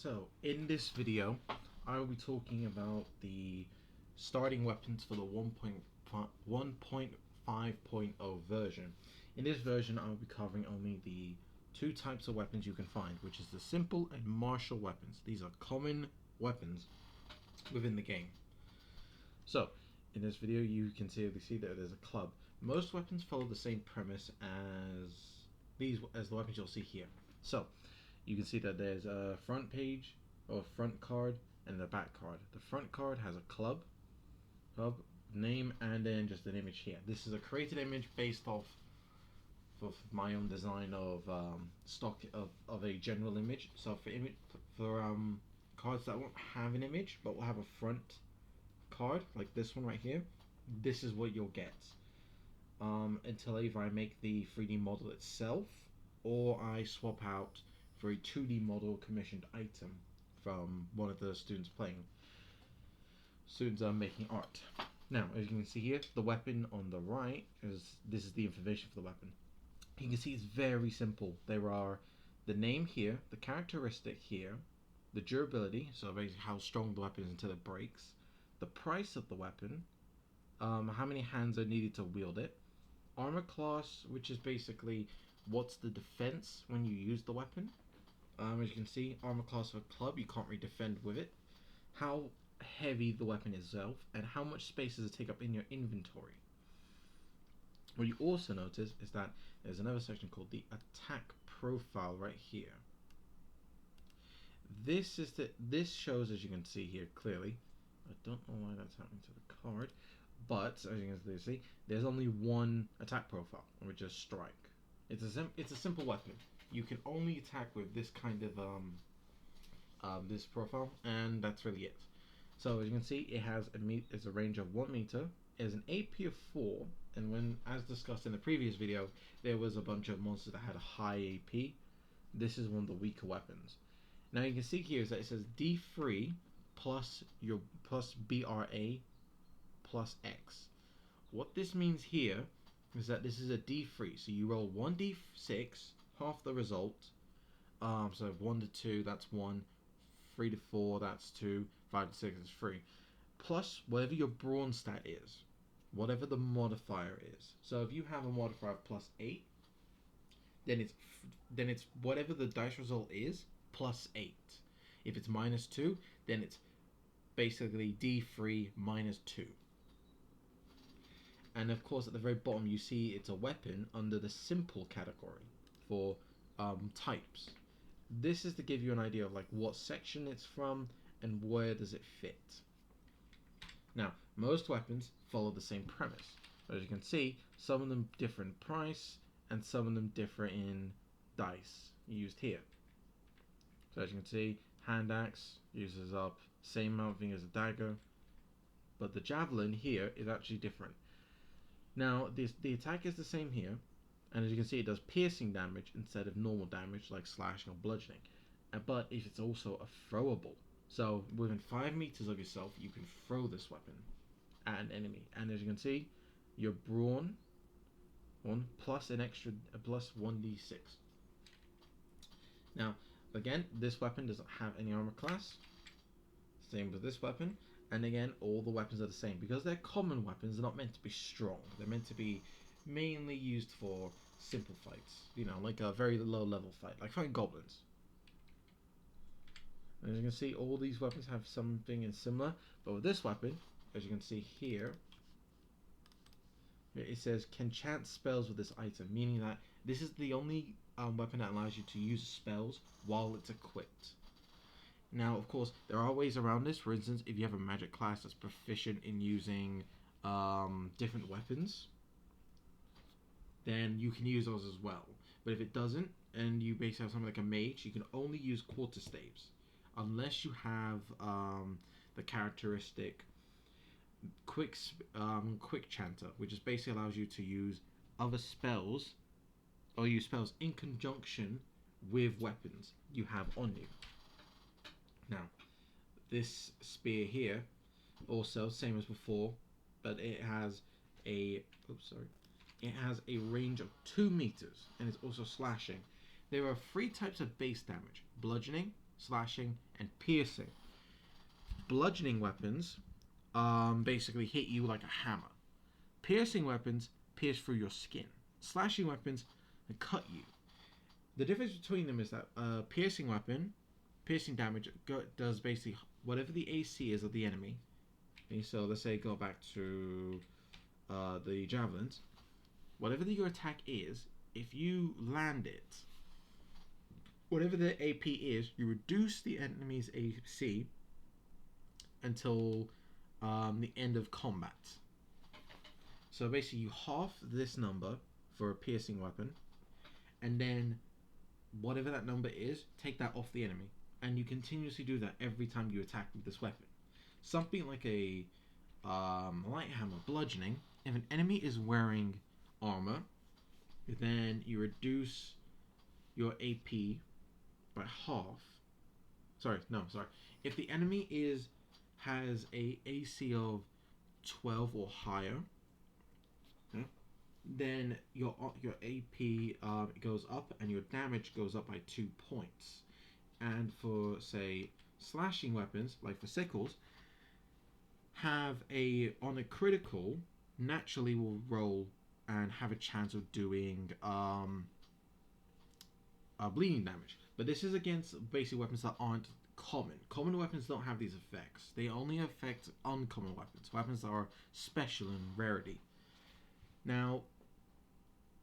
So, in this video, I will be talking about the starting weapons for the 1.5.0 version. In this version, I will be covering only the two types of weapons you can find, which is the simple and martial weapons. These are common weapons within the game. So, in this video, you can see that there's a club. Most weapons follow the same premise as the weapons you'll see here. So, you can see that there's a front page or front card and a back card. The front card has a club name and then just an image here. This is a created image based off of my own design of stock of a general image. So for cards that won't have an image but will have a front card like this one right here, this is what you'll get until either I make the 3D model itself or I swap out for a 2D model commissioned item from one of the students making art. Now, as you can see here, the weapon on the right this is the information for the weapon. You can see it's very simple. There are the name here, the characteristic here, the durability, so basically how strong the weapon is until it breaks, the price of the weapon, how many hands are needed to wield it, armor class, which is basically what's the defense when you use the weapon. As you can see, armor class of a club, you can't really defend with it. How heavy the weapon itself, and how much space does it take up in your inventory. What you also notice is that there's another section called the attack profile right here. This shows, as you can see here clearly. I don't know why that's happening to the card, but as you can see, there's only one attack profile, which is strike. It's a simple weapon. You can only attack with this kind of this profile, and that's really it. So as you can see, it's a range of 1 meter. It has an AP of 4, and when, as discussed in the previous video, there was a bunch of monsters that had a high AP. This is one of the weaker weapons. Now you can see here is that it says D3 plus BRA plus X. What this means here is that this is a D3, so you roll 1d6, half the result. So 1 to 2, that's 1. 3 to 4, that's 2. 5 to 6 is 3. Plus whatever your brawn stat is, whatever the modifier is. So if you have a modifier of plus 8, then it's whatever the dice result is plus 8. If it's minus 2, then it's basically D3 minus 2. And of course at the very bottom you see it's a weapon under the simple category for types. This is to give you an idea of like what section it's from and where does it fit. Now, most weapons follow the same premise. As you can see, some of them differ in price and some of them differ in dice used here. So as you can see, hand axe uses up same amount of thing as a dagger, but the javelin here is actually different. Now, the attack is the same here, and as you can see, it does piercing damage instead of normal damage like slashing or bludgeoning. But it's also a throwable. So within 5 meters of yourself, you can throw this weapon at an enemy. And as you can see, your brawn 1 plus an extra plus 1d6. Now, again, this weapon doesn't have any armor class. Same with this weapon. And again, all the weapons are the same. Because they're common weapons, they're not meant to be strong. They're meant to be mainly used for simple fights. You know, like a very low level fight. Like fighting goblins. As you can see, all these weapons have something similar. But with this weapon, as you can see here, it says, can chant spells with this item. Meaning that this is the only weapon that allows you to use spells while it's equipped. Now, of course, there are ways around this. For instance, if you have a magic class that's proficient in using different weapons, then you can use those as well. But if it doesn't, and you basically have something like a mage, you can only use quarterstaves. Unless you have the characteristic quick chanter, which is basically allows you to use other spells, or use spells in conjunction with weapons you have on you. Now, this spear here, also same as before, but it has a range of 2 meters, and it's also slashing. There are 3 types of base damage: bludgeoning, slashing, and piercing. Bludgeoning weapons basically hit you like a hammer. Piercing weapons pierce through your skin. Slashing weapons cut you. The difference between them is that piercing weapon, piercing damage does basically whatever the AC is of the enemy. Okay, so let's say go back to the javelins. Whatever your attack is, if you land it, whatever the AP is, you reduce the enemy's AC until the end of combat. So basically, you half this number for a piercing weapon, and then whatever that number is, take that off the enemy, and you continuously do that every time you attack with this weapon. Something like a light hammer, bludgeoning. If an enemy is wearing armor, then you reduce your AP by half. Sorry. If the enemy has a AC of 12 or higher, then your AP goes up and your damage goes up by 2 points. And for say slashing weapons, like for sickles, on a critical, naturally will roll and have a chance of doing bleeding damage. But this is against basic weapons that aren't common. Common weapons don't have these effects. They only affect uncommon weapons that are special in rarity. Now,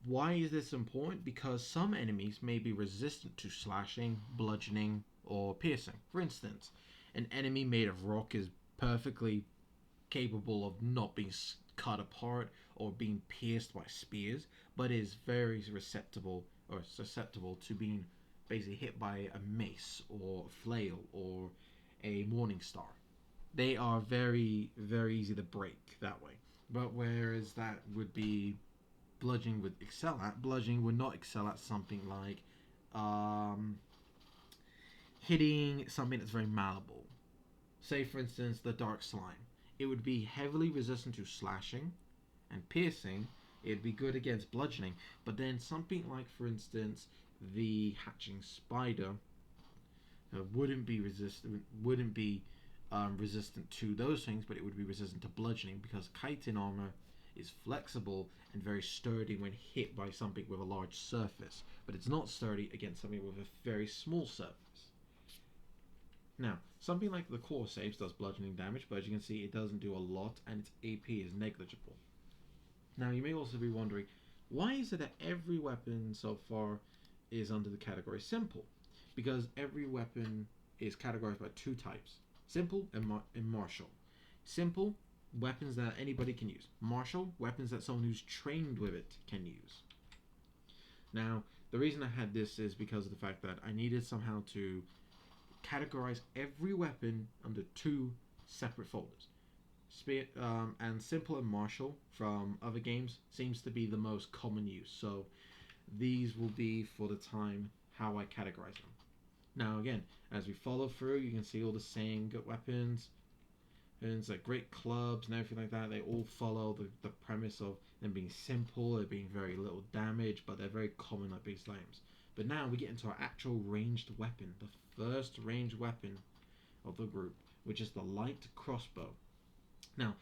why is this important? Because some enemies may be resistant to slashing, bludgeoning, or piercing. For instance, an enemy made of rock is perfectly capable of not being cut apart or being pierced by spears, but is very susceptible to being basically hit by a mace or a flail or a morning star. They are very, very easy to break that way. But whereas that would be bludgeoning would excel at, bludgeoning would not excel at something like hitting something that's very malleable. Say, for instance, the dark slime. It would be heavily resistant to slashing and piercing. It'd be good against bludgeoning. But then something like, for instance, the hatching spider wouldn't be resistant to those things, but it would be resistant to bludgeoning because chitin armor is flexible and very sturdy when hit by something with a large surface, but it's not sturdy against something with a very small surface. Now, something like the core saves does bludgeoning damage, but as you can see, it doesn't do a lot, and its AP is negligible. Now, you may also be wondering, why is it that every weapon so far is under the category simple? Because every weapon is categorized by two types: simple and martial. Simple, weapons that anybody can use. Martial, weapons that someone who's trained with it can use. Now, the reason I had this is because of the fact that I needed somehow to categorize every weapon under two separate folders. And simple and martial from other games seems to be the most common use. So these will be for the time how I categorize them. Now again, as we follow through, you can see all the same good weapons. And it's like great clubs and everything like that. They all follow the premise of them being simple, there being very little damage, but they're very common like big slimes. But now we get into our actual ranged weapon, the first ranged weapon of the group, which is the light crossbow. Now,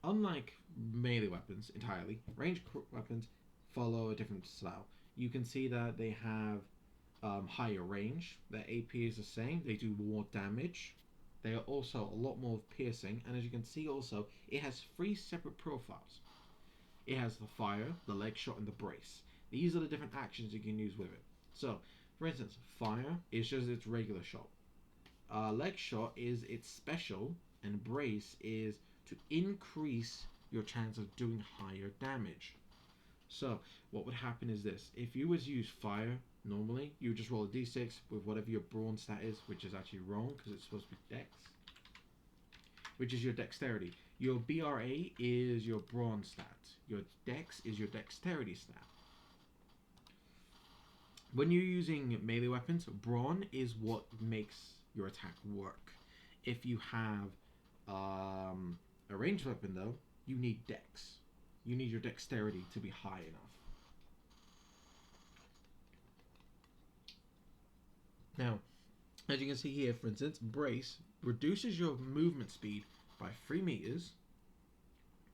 unlike melee weapons entirely, ranged weapons follow a different style. You can see that they have higher range. Their AP is the same. They do more damage. They are also a lot more piercing, and as you can see also, it has 3 separate profiles. It has the fire, the leg shot, and the brace. These are the different actions you can use with it. So, for instance, fire is just its regular shot. Leg shot is its special, and brace is to increase your chance of doing higher damage. So, what would happen is this. If you was to use fire, normally, you would just roll a d6 with whatever your brawn stat is, which is actually wrong, because it's supposed to be dex, which is your dexterity. Your BRA is your brawn stat. Your dex is your dexterity stat. When you're using melee weapons, brawn is what makes your attack work. If you have a ranged weapon, though, you need dex. You need your dexterity to be high enough. Now, As you can see here, for instance, Brace reduces your movement speed by 3 meters,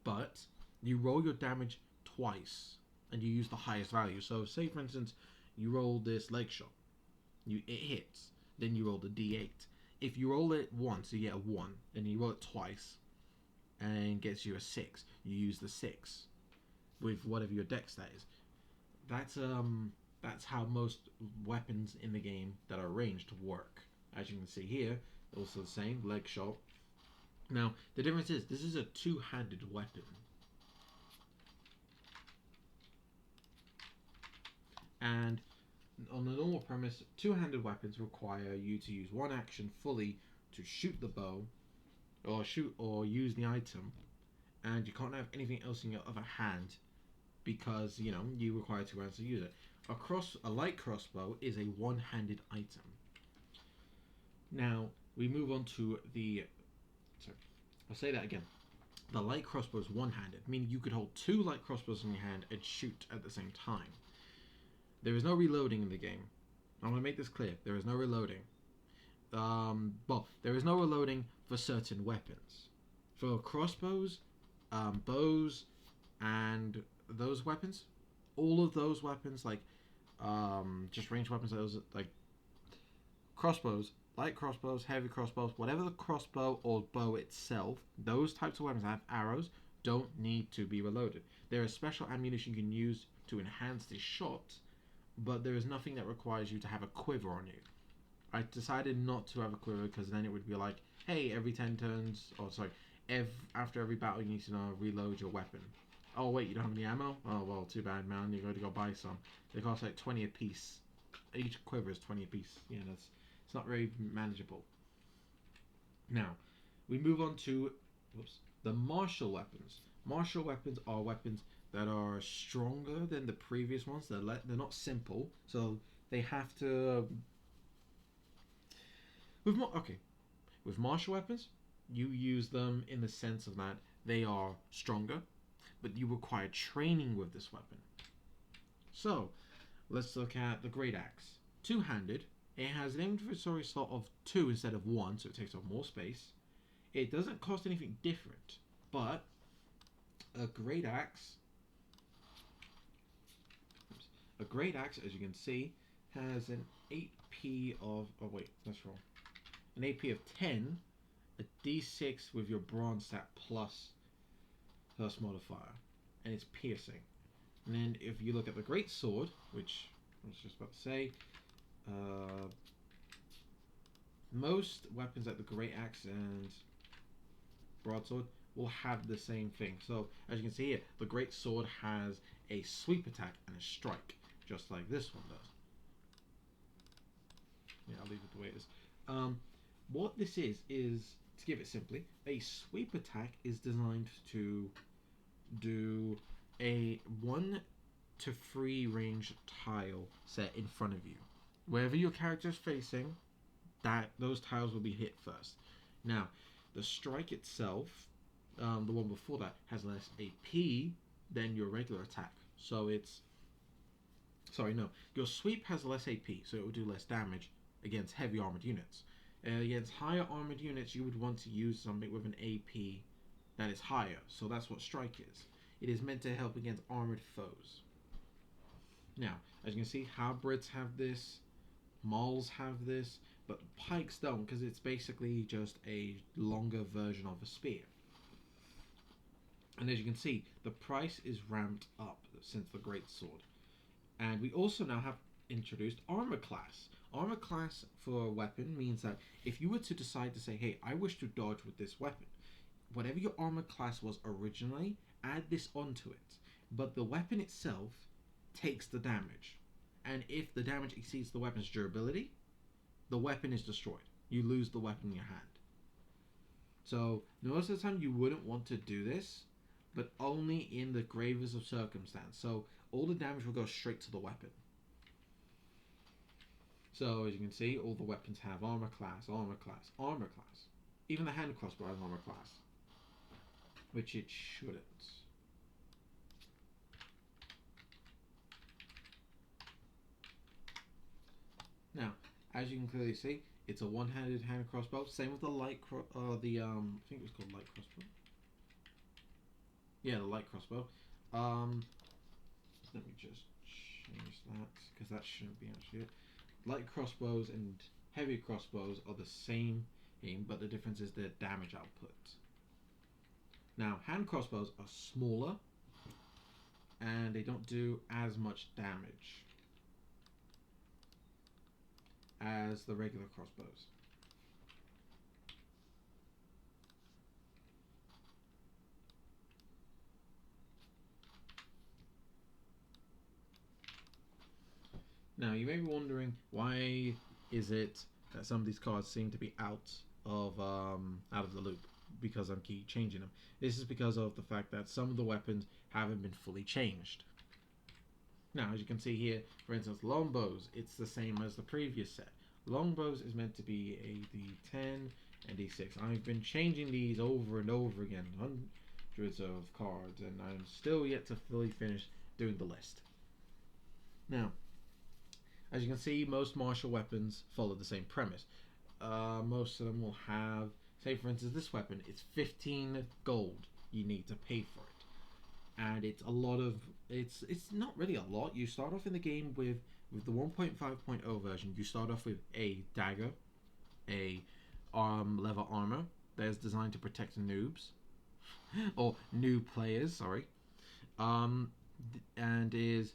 but you roll your damage twice and you use the highest value. So, say for instance, you roll this leg shot, it hits, then you roll the d8. If you roll it once, you get a 1, then you roll it twice and gets you a 6. You use the 6 with whatever your dex stat is. That's how most weapons in the game that are ranged work. As you can see here, also the same leg shot. Now the difference is this is a two-handed weapon, and on the normal premise, two-handed weapons require you to use one action fully to shoot the bow, or use the item, and you can't have anything else in your other hand because you require two hands to use it. A light crossbow is a one-handed item. Now we move on to the. Sorry, I'll say that again. The light crossbow is one-handed, meaning you could hold two light crossbows in your hand and shoot at the same time. There is no reloading in the game. I'm going to make this clear. There is no reloading. Well, there is no reloading for certain weapons. For crossbows, bows, and those weapons, all of those weapons, like just ranged weapons, those like crossbows, light crossbows, heavy crossbows, whatever the crossbow or bow itself, those types of weapons that have arrows don't need to be reloaded. There is special ammunition you can use to enhance the shot, but there is nothing that requires you to have a quiver on you. I decided not to have a quiver because then it would be like, hey, every 10 turns, after every battle you need to reload your weapon. Oh wait, you don't have any ammo? Oh well, too bad, man. You got to go buy some. They cost like 20 a piece. Each quiver is 20 a piece. Yeah, it's not very manageable. Now, we move on to the martial weapons. Martial weapons are weapons that are stronger than the previous ones. They're not simple, so they have to. With martial weapons, you use them in the sense of that they are stronger, but you require training with this weapon. So, let's look at the Great Axe. Two-handed, it has an inventory slot of 2 instead of 1, so it takes up more space. It doesn't cost anything different, but a Great Axe, as you can see, has an AP of, an AP of 10, a D6 with your bronze stat plus modifier, and it's piercing. And then if you look at the Great Sword, which I was just about to say, most weapons like the Great Axe and Broadsword will have the same thing. So as you can see here, the Great Sword has a sweep attack and a strike, just like this one does. Yeah, I'll leave it the way it is. What this is to give it simply, a sweep attack is designed to do a 1 to 3 range tile set in front of you. Wherever your character is facing, those tiles will be hit first. Now, the strike itself, the one before that, has less AP than your regular attack. So your sweep has less AP, so it will do less damage against heavy armored units. Against higher armored units, you would want to use something with an AP that is higher. So that's what strike is. It is meant to help against armored foes. Now, as you can see, halberds have this, mauls have this, but pikes don't, because it's basically just a longer version of a spear. And as you can see, the price is ramped up since the Great Sword. And we also now have introduced armor class. Armor class for a weapon means that if you were to decide to say, hey, I wish to dodge with this weapon, whatever your armor class was originally, add this onto it. But the weapon itself takes the damage. And if the damage exceeds the weapon's durability, the weapon is destroyed. You lose the weapon in your hand. So most of the time you wouldn't want to do this, but only in the gravest of circumstance. So all the damage will go straight to the weapon. So as you can see, all the weapons have armor class, armor class, armor class. Even the hand crossbow has armor class, which it shouldn't. Now, As you can clearly see, it's a one-handed hand crossbow. Same with the I think it was called light crossbow. Yeah, the light crossbow. Let me just change that because that shouldn't be actually it. Light crossbows and heavy crossbows are the same aim, but the difference is their damage output. Now, hand crossbows are smaller and they don't do as much damage as the regular crossbows. Now, you may be wondering, why is it that some of these cards seem to be out of the loop because I'm keep changing them? This is because of the fact that some of the weapons haven't been fully changed. Now, as you can see here, for instance, longbows, it's the same as the previous set. Longbows is meant to be a D10 and D6. I've been changing these over and over again, hundreds of cards, and I'm still yet to fully finish doing the list. Now, as you can see, most martial weapons follow the same premise. Most of them will have, say for instance, this weapon, it's 15 gold you need to pay for it. And it's a lot of, it's not really a lot. You start off in the game with the 1.5.0 version, you start off with a dagger, a leather armor that is designed to protect noobs, or new players, sorry. Um, and is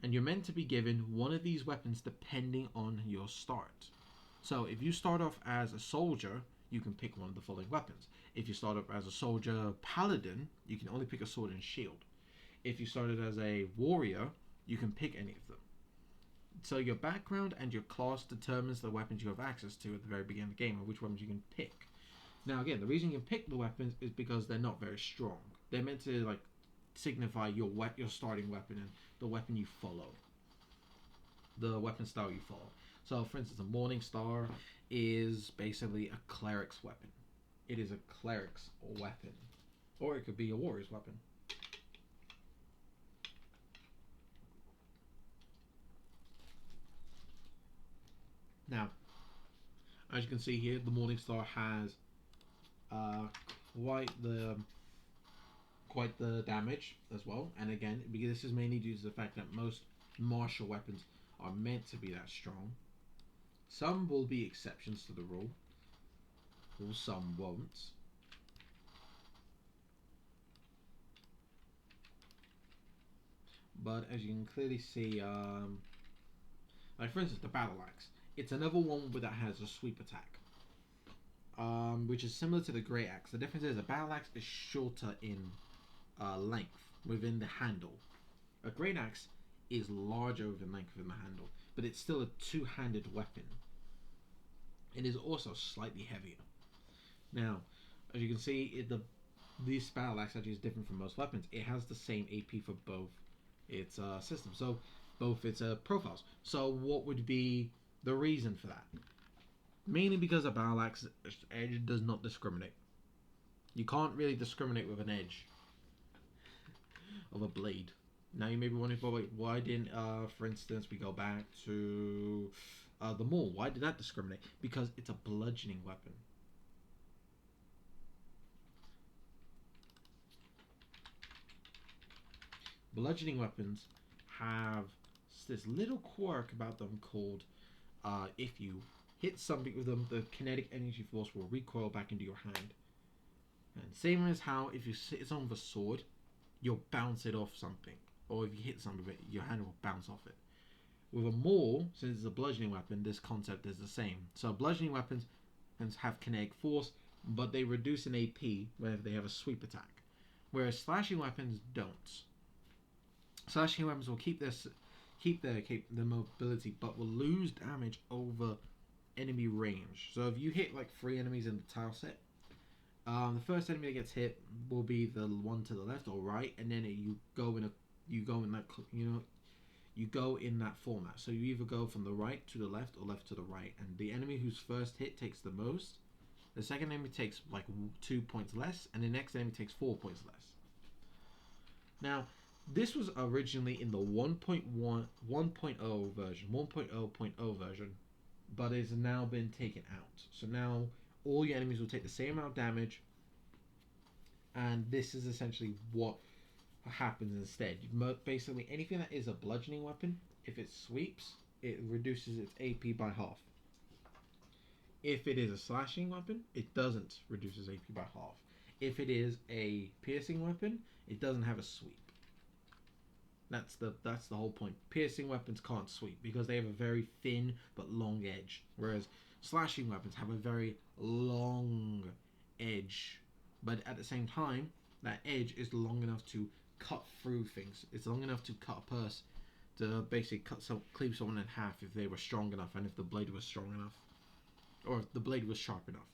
and you're meant to be given one of these weapons depending on your start. So if you start off as a soldier, you can pick one of the following weapons. If you start off as a soldier paladin, you can only pick a sword and shield. If you started as a warrior, you can pick any of them. So your background and your class determines the weapons you have access to at the very beginning of the game and which ones you can pick. Now again, the reason you can pick the weapons is because they're not very strong. They're meant to like signify your starting weapon and the weapon you follow, the weapon style you follow. So, for instance, a Morning Star is basically a cleric's weapon. It is a cleric's weapon, or it could be a warrior's weapon. Now, as you can see here, the Morning Star has uh, quite the quite the damage as well. And again, because this is mainly due to the fact that most martial weapons are meant to be that strong. Some will be exceptions to the rule, or some won't. But as you can clearly see, like for instance, the battle axe. It's another one that has a sweep attack, which is similar to the great axe. The difference is a battle axe is shorter in length within the handle. A great axe is larger within length within the handle, but it's still a two-handed weapon. It is also slightly heavier. Now, as you can see, this battle axe actually is different from most weapons. It has the same AP for both its systems, so both its profiles. So, what would be the reason for that? Mainly because a battle axe edge does not discriminate. You can't really discriminate with an edge of a blade. Now you may be wondering, wait, why didn't, for instance, we go back to the Maul? Why did that discriminate? Because it's a bludgeoning weapon. Bludgeoning weapons have this little quirk about them called if you hit something with them, the kinetic energy force will recoil back into your hand. And same as how if you hit someone with a sword, you'll bounce it off something. Or if you hit something with it, your hand will bounce off it. With a Maul, since it's a bludgeoning weapon, this concept is the same. So bludgeoning weapons have kinetic force, but they reduce in AP whenever they have a sweep attack. Whereas slashing weapons don't. Slashing weapons will keep their mobility, but will lose damage over enemy range. So if you hit like 3 enemies in the tile set, the first enemy that gets hit will be the one to the left or right, and then you go in that format. So you either go from the right to the left or left to the right, and the enemy whose first hit takes the most. The second enemy takes like 2 points less, and the next enemy takes 4 points less. Now, this was originally in the 1.0 version, 1.0.0 version but it's now been taken out. So now all your enemies will take the same amount of damage, and this is essentially what happens instead. Basically, anything that is a bludgeoning weapon, if it sweeps, it reduces its AP by half. If it is a slashing weapon, it doesn't reduce its AP by half. If it is a piercing weapon, it doesn't have a sweep. That's the whole point. Piercing weapons can't sweep because they have a very thin but long edge, whereas slashing weapons have a very long edge, but at the same time, that edge is long enough to cut through things. It's long enough to cut a purse, to basically cleave someone in half if they were strong enough, and if the blade was strong enough, or if the blade was sharp enough.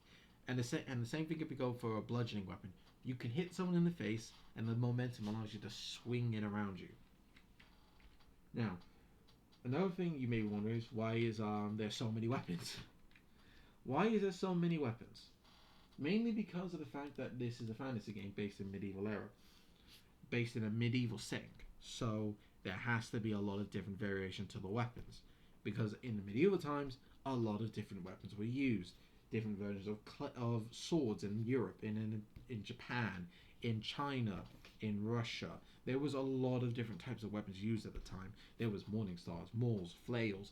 And the same thing if you go for a bludgeoning weapon. You can hit someone in the face, and the momentum allows you to swing it around you. Now, another thing you may wonder is why is there so many weapons? Why is there so many weapons? Mainly because of the fact that this is a fantasy game based in medieval era, based in a medieval setting. So there has to be a lot of different variation to the weapons, because in the medieval times, a lot of different weapons were used. Different versions of swords in Europe, in Japan, in China, in Russia. There was a lot of different types of weapons used at the time. There was morning stars, mauls, flails,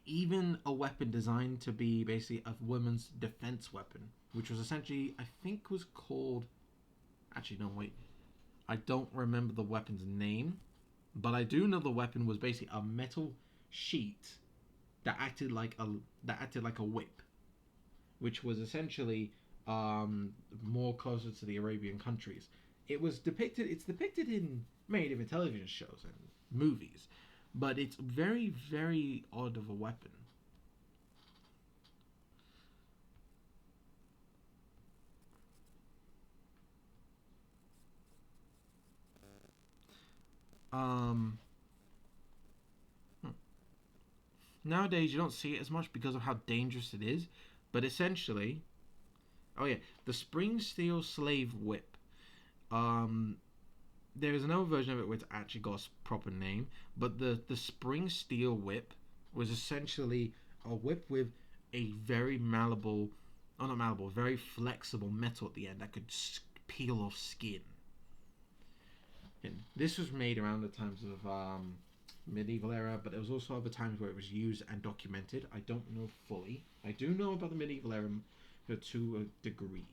even a weapon designed to be basically a woman's defense weapon, which was essentially, I think, was called. Actually, no, wait. I don't remember the weapon's name, but I do know the weapon was basically a metal sheet that acted like a whip, which was essentially more closer to the Arabian countries. It's depicted in many different television shows and movies, but it's very, very odd of a weapon. Um, Nowadays you don't see it as much because of how dangerous it is, but essentially, oh yeah, the spring steel slave whip. Um, there is another version of it which actually got a proper name, but the spring steel whip was essentially a whip with a very malleable, oh not malleable, very flexible metal at the end that could peel off skin. And this was made around the times of medieval era, but there was also other times where it was used and documented. I don't know fully. I do know about the medieval era to a degree,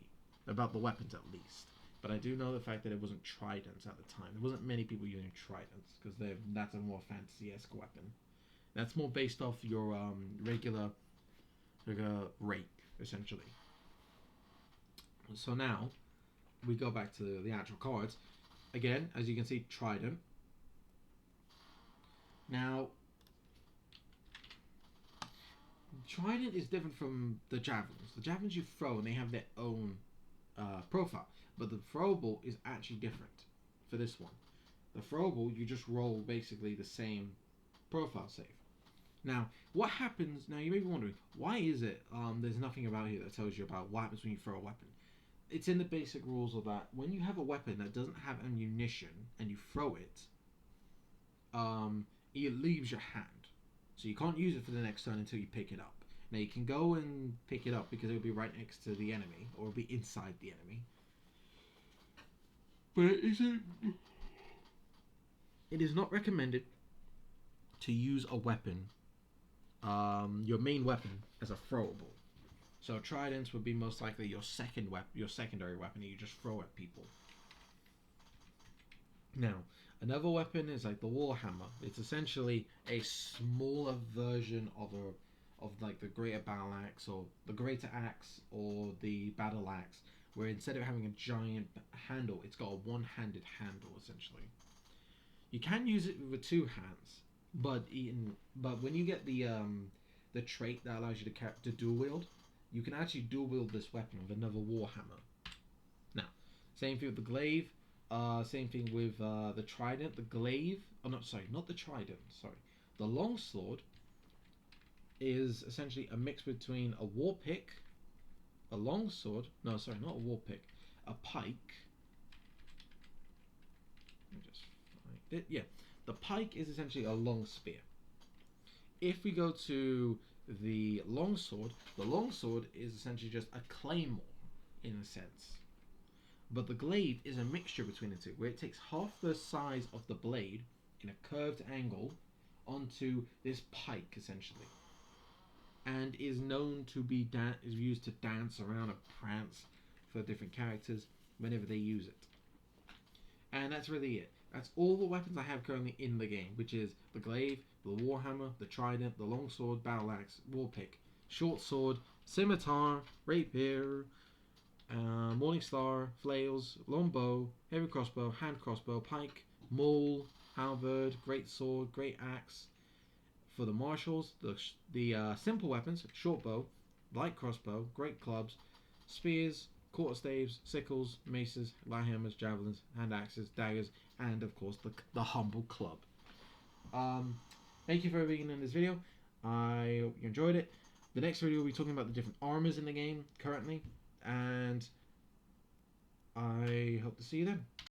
about the weapons at least. But I do know the fact that it wasn't tridents at the time. There wasn't many people using tridents because that's a more fantasy-esque weapon. That's more based off your regular rake, essentially. So now we go back to the actual cards. Again, as you can see, trident. Now, trident is different from the javelins. The javelins you throw and they have their own profile, but the throwable is actually different for this one. The throwable, you just roll basically the same profile save. Now, what happens? Now, you may be wondering, why is it there's nothing about here that tells you about what happens when you throw a weapon? It's in the basic rules of that. When you have a weapon that doesn't have ammunition and you throw it, it leaves your hand. So you can't use it for the next turn until you pick it up. Now you can go and pick it up because it'll be right next to the enemy, or it'll be inside the enemy. But it is not recommended to use a weapon, your main weapon, as a throwable. So tridents would be most likely your secondary weapon that you just throw at people. Now, another weapon is like the Warhammer. It's essentially a smaller version of like the greater battle axe or the greater axe or the battle axe, where instead of having a giant handle, it's got a one-handed handle essentially. You can use it with two hands, but when you get the trait that allows you to dual wield, you can actually dual wield this weapon with another Warhammer. Now, same thing with the glaive. Same thing with the trident. The glaive. Oh, no, sorry, not the trident. Sorry, the longsword is essentially a mix between a war pick, a longsword. No, sorry, not a war pick. A pike. Let me just find it. Yeah, the pike is essentially a long spear. if we go to the longsword is essentially just a claymore in a sense. But the glaive is a mixture between the two, where it takes half the size of the blade in a curved angle onto this pike essentially, and is known to be is used to dance around and prance for different characters whenever they use it. And that's really it. That's all the weapons I have currently in the game, which is the glaive, the warhammer, the trident, the longsword, battle axe, warpick, short sword, scimitar, rapier, morningstar, flails, longbow, heavy crossbow, hand crossbow, pike, maul, halberd, great sword, great axe. For the martials, the simple weapons: short bow, light crossbow, great clubs, spears, quarterstaves, sickles, maces, light hammers, javelins, hand axes, daggers, and of course the humble club. Thank you for being in this video. I hope you enjoyed it. The next video will be talking about the different armors in the game currently, and I hope to see you then.